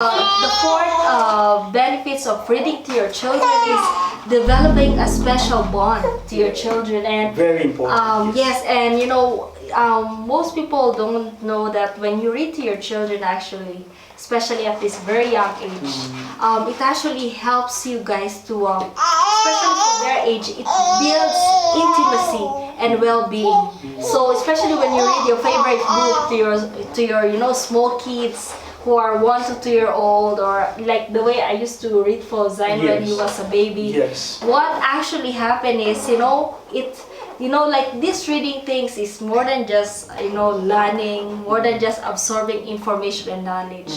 The fourth benefits of reading to your children is developing a special bond to your children. And Very important. yes, and most people don't know that when you read to your children, actually, especially at this very young age, it actually helps you guys to, especially for their age, it builds intimacy and well-being. So especially when you read your favorite book to your small kids who are 1 to 2 year old, or like the way I used to read for Zion when he was a baby. Yes. What actually happened is, like this reading things is more than just learning, more than just absorbing information and knowledge.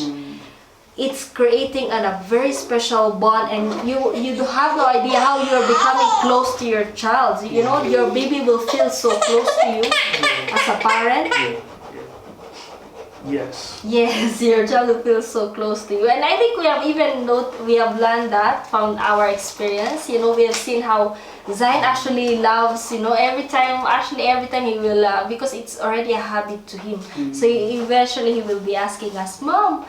It's creating a very special bond, and you have no idea how you're becoming close to your child. Your baby will feel so close to you as a parent. Yes. Yes, your child will feel so close to you, and I think we have learned that from our experience. We have seen how Zion actually loves. Every time he will, because it's already a habit to him. So eventually he will be asking us, "Mom,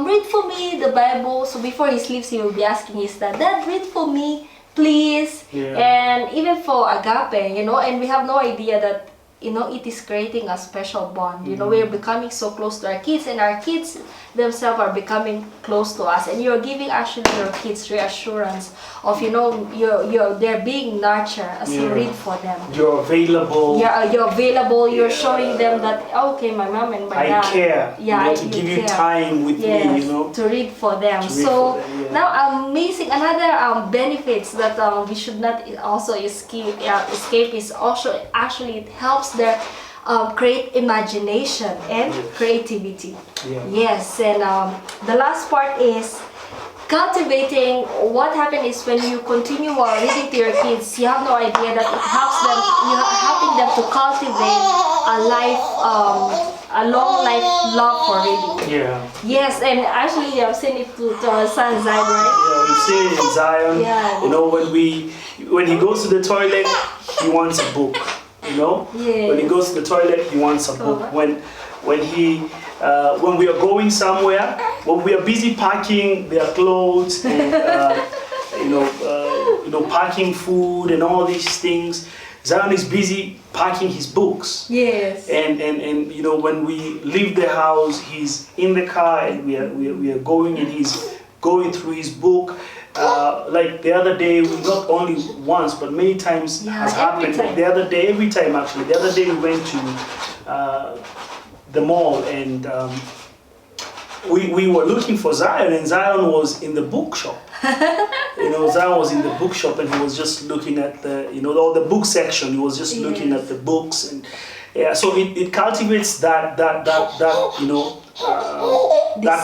read for me the Bible." So before he sleeps, he will be asking his dad, "Read for me, please." Yeah. And even for Agape, and we have no idea that it is creating a special bond. We're becoming so close to our kids, and our kids themselves are becoming close to us, and you're giving actually your kids reassurance of they're being nurtured as you read for them. You're available. You're available. You're showing them that, okay, my mom and my dad, I care. Yeah, to give you time with me. to read for them. Now another benefits that we should not also escape is also actually it helps their create imagination and creativity. Yes, and the last part is cultivating. What happens is when you continue reading to your kids, you have no idea that it helps them. You're helping them to cultivate a long life love for reading. Yeah. Yes, and actually I've seen it to our son Zion, right? Yeah, we've seen it in Zion. Yeah. When he goes to the toilet, he wants a book. Yes. When he goes to the toilet, he wants a book. When we are going somewhere, when we are busy packing their clothes and packing food and all these things, Zion is busy packing his books. Yes. And when we leave the house, he's in the car and we are going, and he's going through his book. Like the other day, not only once but many times has happened. Every time actually. The other day we went to the mall, and we were looking for Zion, and Zion was in the bookshop. Zion was in the bookshop, and he was just looking at the book section. He was just looking at the books, and so it cultivates that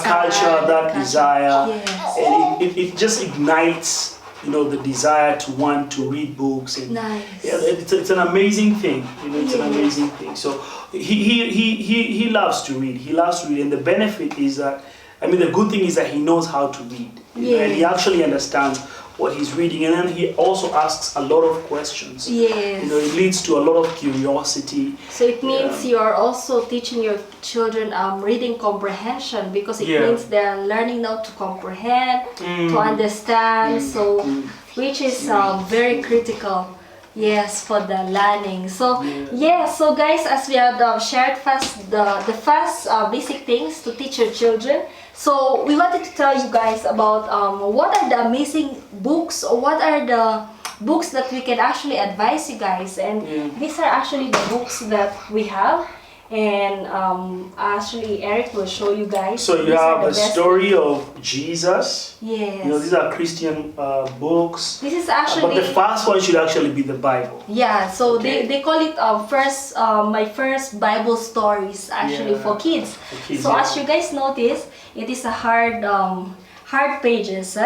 culture, that desire, and it just ignites the desire to want to read books. And it's an amazing thing. It's an amazing thing. So he loves to read. He loves to read, and the benefit is that, the good thing is that he knows how to read, and he actually understands what he's reading, and then he also asks a lot of questions. Yes. It leads to a lot of curiosity. So it means you are also teaching your children reading comprehension, because it means they're learning now to comprehend, to understand. So which is very critical. Yes, for the learning. So so guys, as we have shared the first basic things to teach your children, so we wanted to tell you guys about what are the amazing books, or what are the books that we can actually advise you guys. And these are actually the books that we have, and actually Eric will show you guys. So you have the story of Jesus. Yes. These are Christian books. This is actually, but the first one should actually be the Bible. Yeah, so they call it my first Bible stories actually for kids. So as you guys notice, it is a hard pages.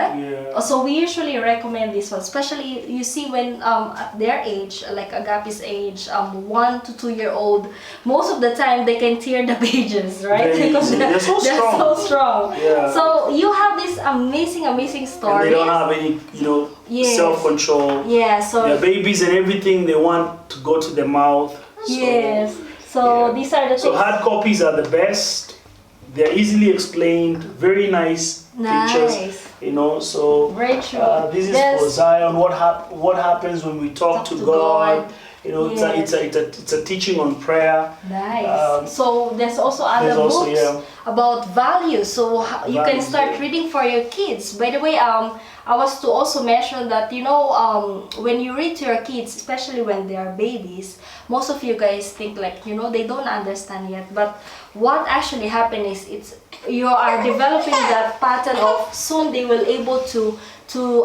So we usually recommend this one, especially you see when at their age, like Agape's age, 1 to 2 year old, most of the time they can tear the pages, right? Because they're so strong. Yeah. So you have this amazing stories. And they don't have any self-control. Yeah, so they're babies, and everything they want to go to their mouth. So these are the things. So hard copies are the best. they're easily explained, very nice pictures, you know. So very true. This is for Zion. What happens when we talk to God? You know, it's a teaching on prayer. Nice. So there's also other books about values. So you can start reading for your kids. By the way, I was to also mention that, you know, when you read to your kids, especially when they are babies, most of you guys think like, you know, they don't understand yet. But what actually happened is you are developing that pattern of soon they will able to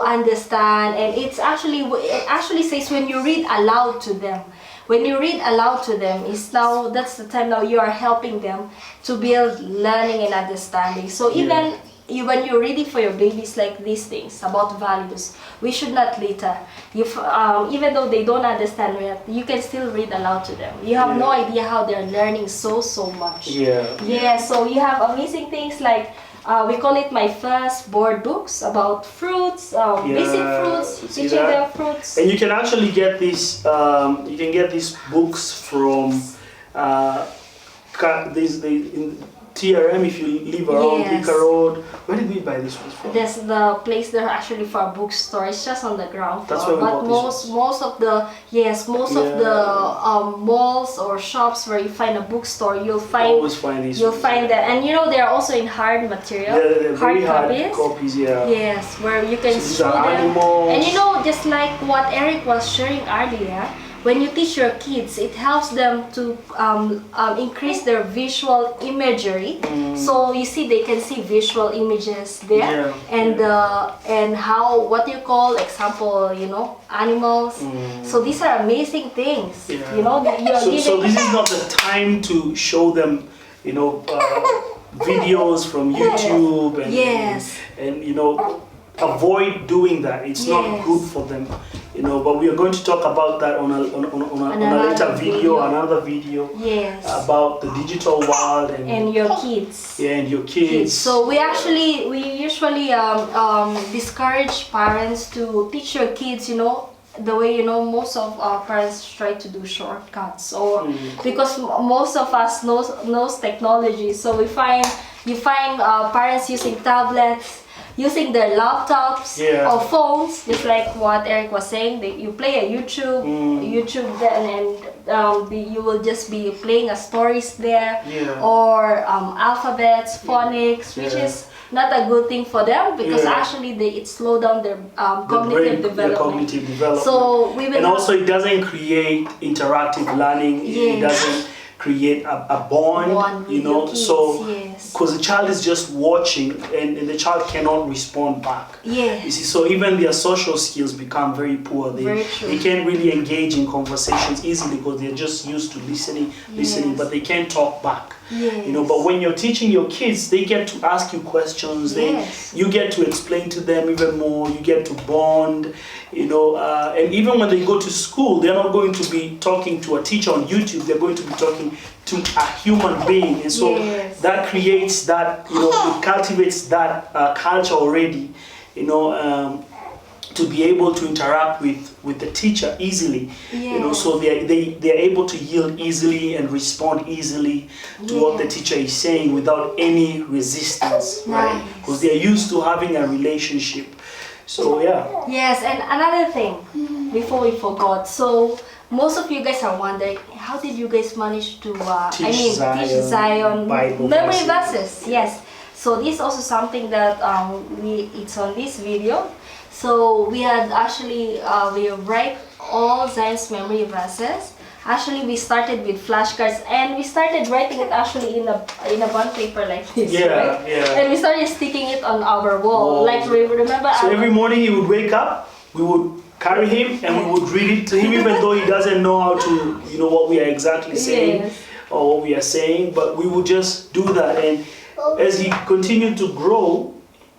understand, and it actually says when you read aloud to them. When you read aloud to them, that's the time now you are helping them to build learning and understanding. So even when you're reading for your babies like these things about values, we should not litter. Even though they don't understand yet, you can still read aloud to them. You have no idea how they're learning so much. So you have amazing things like we call it My First board books about fruits, basic fruits, teaching them fruits. And you can actually get these. You can get these books from TRM if you live around Thika Road. Where did we buy this one from? There's the place there actually for a bookstore. It's just on the ground floor. That's where we but most of the malls or shops where you find a bookstore, you'll find that. And you know they're also in hard material, they're hard copies. Yes, where you can show them. And you know, just like what Eric was sharing earlier, when you teach your kids, it helps them to increase their visual imagery. So you see, they can see visual images there, and how, what you call, example, you know, animals. So these are amazing things. You know, so this is not the time to show them, you know, videos from YouTube and you know, avoid doing that. It's not good for them, you know. But we are going to talk about that on a later video, another video about the digital world and your kids. And your kids. So we usually discourage parents to teach your kids, you know, the way, you know, most of our parents try to do shortcuts, or because most of us knows technology. So you find parents using tablets, using their laptops or phones, just like what Eric was saying. You play a YouTube then, and you will just be playing a stories there, or alphabets, phonics, which is not a good thing for them, because actually it slow down their cognitive development. So we will, and also it doesn't create interactive learning. It doesn't create a bond, you know, kids, so because the child is just watching and the child cannot respond back. You see, so even their social skills become very poor. They can't really engage in conversations easily because they're just used to listening, but they can't talk back. You know, but when you're teaching your kids, they get to ask you questions. You get to explain to them even more. You get to bond, you know, and even when they go to school, they're not going to be talking to a teacher on YouTube. They're going to be talking to a human being, and so that creates that, you know, it cultivates that culture already, you know, to be able to interact with the teacher easily, you know, so they're able to yield easily and respond easily to what the teacher is saying without any resistance, right? Because they're used to having a relationship. So yes, and another thing before we forgot, so most of you guys are wondering, how did you guys manage to teach Zion Bible memory verses? Yes, so this is also something that it's on this video. So we had actually we write all Zion's memory verses. Actually, we started with flashcards, and we started writing it actually in a bond paper like this, right? And we started sticking it on our wall. Like, remember? So every morning he would wake up, we would carry him and we would read it to him, even though he doesn't know how to, you know, what we are exactly saying or what we are saying. But we would just do that, and as he continued to grow,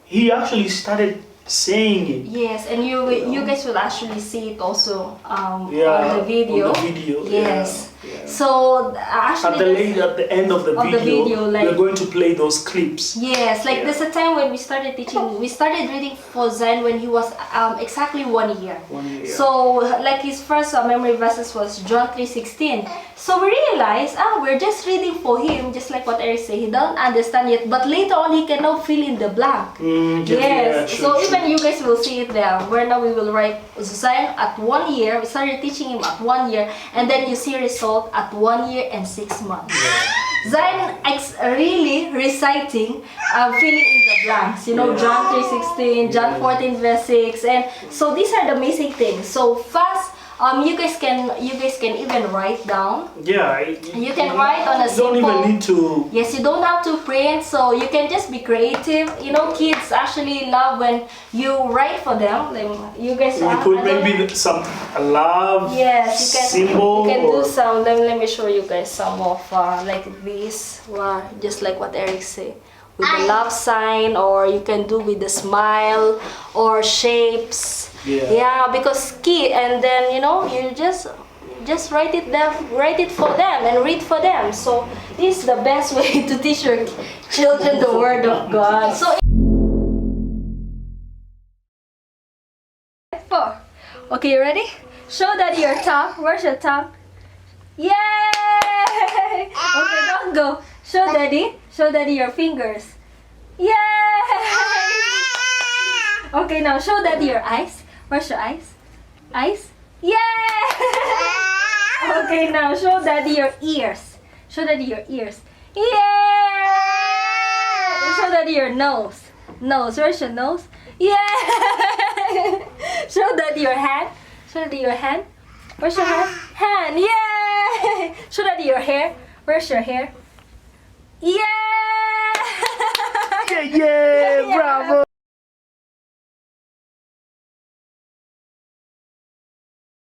he actually started saying it. Yes, and you guys will actually see it also on the video. On the video, yes. So actually, at the end of the video, like, we're going to play those clips. Yes, like there's a time when we started teaching. We started reading for Zain when he was exactly 1 year. 1 year. So like his first memory verses was John 3:16. So we realized, we're just reading for him, just like what Eric said. He don't understand yet, but later on he can now fill in the blank. Yes. So even you guys will see it there. Where now we will write Zain at 1 year. We started teaching him at 1 year, and then you see result at 1 year and 6 months. Zain really reciting, filling in the blanks. You know, John 3:16, John 14 verse 6, and so these are the amazing things. So fast. You guys can even write down. Yeah. You can write on a simple. You don't even need to. Yes, you don't have to print, so you can just be creative. You know, kids actually love when you write for them. You guys. You put maybe some love. Yes, you can. Symbol. You can do some. Let me show you guys some of like this. Just like what Eric said. With the love sign, or you can do with the smile or shapes. Yeah, because and then you know, you just write it for them and read for them. So this is the best way to teach your children the Word of God. So okay, you ready? Show Daddy your tongue. Where's your tongue? Yay! Okay, don't go. Show Daddy your fingers. Yay! Okay, now show Daddy your eyes. Where's your eyes? Eyes? Yay! Okay, now show Daddy your ears. Show Daddy your ears. Yay! Show Daddy your nose. Nose. Where's your nose? Yay! Show Daddy your hand. Show Daddy your hand. Where's your hand? Hand. Yay! Show Daddy your hair. Where's your hair? Yeah! Yeah, bravo!